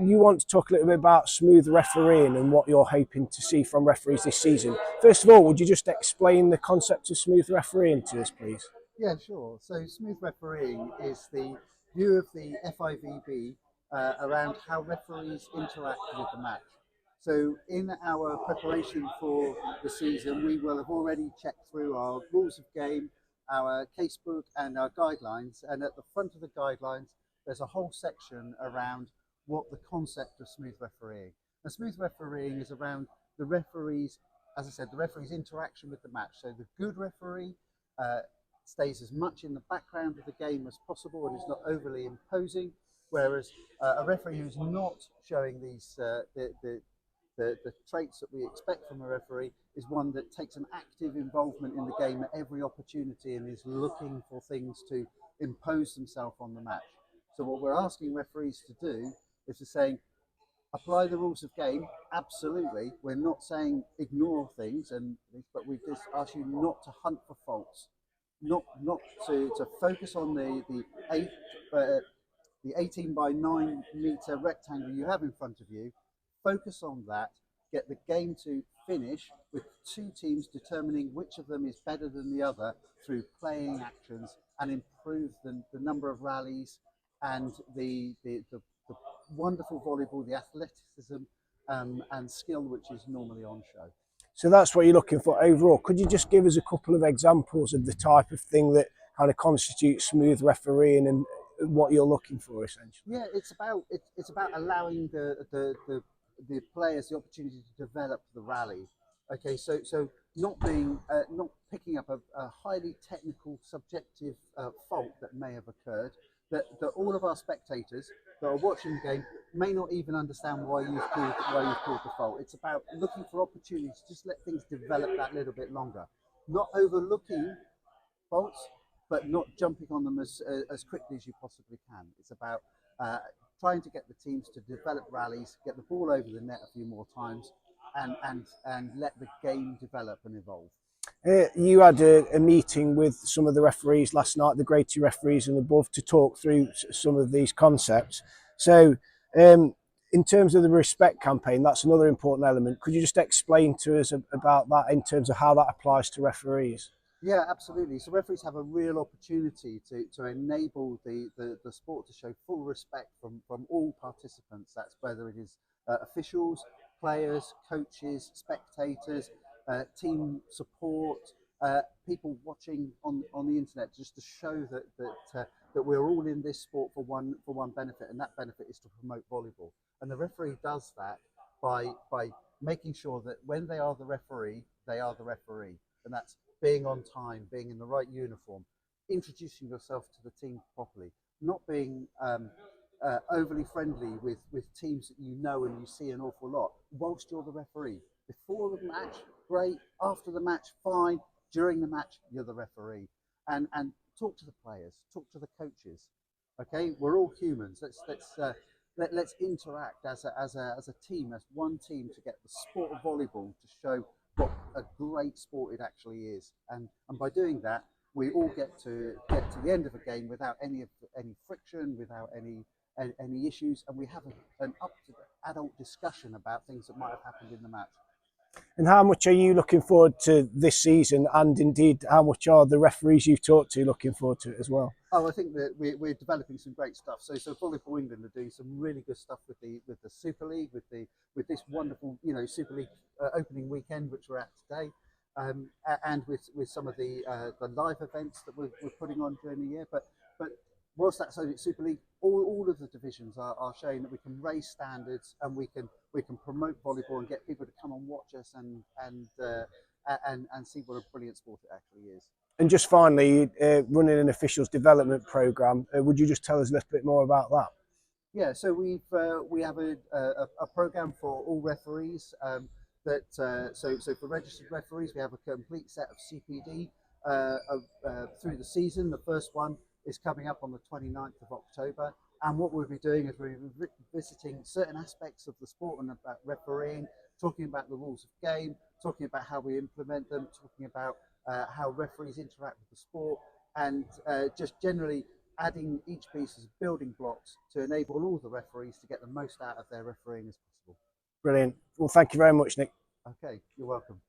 you want to talk a little bit about smooth refereeing and what you're hoping to see from referees this season. First of all, would you just explain the concept of smooth refereeing to us, please? Yeah, sure. So smooth refereeing is the view of the FIVB around how referees interact with the match. So in our preparation for the season, we will have already checked through our rules of game, our casebook and our guidelines. And at the front of the guidelines, there's a whole section around what the concept of smooth refereeing. And smooth refereeing is around the referees, as I said, the referee's interaction with the match. So the good referee stays as much in the background of the game as possible and is not overly imposing, whereas a referee who's not showing these the traits that we expect from a referee is one that takes an active involvement in the game at every opportunity and is looking for things to impose themselves on the match. So what we're asking referees to do is to say, apply the rules of game, absolutely. We're not saying ignore things, but we just ask you not to hunt for faults, not to focus on the 18 by 9 meter rectangle you have in front of you. Focus on that, get the game to finish with two teams determining which of them is better than the other through playing actions, and improve the number of rallies and the wonderful volleyball, the athleticism and skill which is normally on show. So that's what you're looking for overall. Could you just give us a couple of examples of the type of thing that kind of constitutes smooth refereeing and what you're looking for, essentially? Yeah, it's about allowing the players the opportunity to develop the rally. Okay, so not picking up a highly technical, subjective fault that may have occurred, that all of our spectators that are watching the game may not even understand why you've called the fault. It's about looking for opportunities to just let things develop that little bit longer, not overlooking faults, but not jumping on them as quickly as you possibly can. It's about trying to get the teams to develop rallies, get the ball over the net a few more times, and let the game develop and evolve. You had a meeting with some of the referees last night, the grade 2 referees and above, to talk through some of these concepts. So in terms of the respect campaign, that's another important element. Could you just explain to us about that in terms of how that applies to referees? Yeah, absolutely. So referees have a real opportunity to enable the sport to show full respect from all participants. That's whether it is officials, players, coaches, spectators, team support, people watching on the internet, just to show that we're all in this sport for one benefit, and that benefit is to promote volleyball. And the referee does that by making sure that when they are the referee, they are the referee, and that's being on time, being in the right uniform, introducing yourself to the team properly, not being overly friendly with teams that you know and you see an awful lot whilst you're the referee. Before the match, great. After the match, fine. During the match, you're the referee. And talk to the players, talk to the coaches. Okay, we're all humans. Let's interact as a team, as one team, to get the sport of volleyball to show what a great sport it actually is. And by doing that, we all get to the end of a game without any friction, without any issues, and we have an up-to-adult discussion about things that might have happened in the match. And how much are you looking forward to this season, and indeed how much are the referees you've talked to looking forward to it as well? Oh, I think that we're developing some great stuff. So Volleyball England are doing some really good stuff with the Super League, with this wonderful Super League opening weekend which we're at today, and with some of the live events that we're putting on during the year. But whilst that's Super League, all of the divisions are showing that we can raise standards, and we can promote volleyball and get people to come and watch us and see what a brilliant sport it actually is. And just finally, running an officials development program, would you just tell us a little bit more about that? Yeah, so we have a program for all referees. So for registered referees, we have a complete set of CPD through the season. The first one is coming up on the 29th of October. And what we'll be doing is we'll be visiting certain aspects of the sport and about refereeing, talking about the rules of game, talking about how we implement them, talking about how referees interact with the sport, and just generally adding each piece as building blocks to enable all the referees to get the most out of their refereeing as possible. Brilliant. Well, thank you very much, Nick. Okay, you're welcome.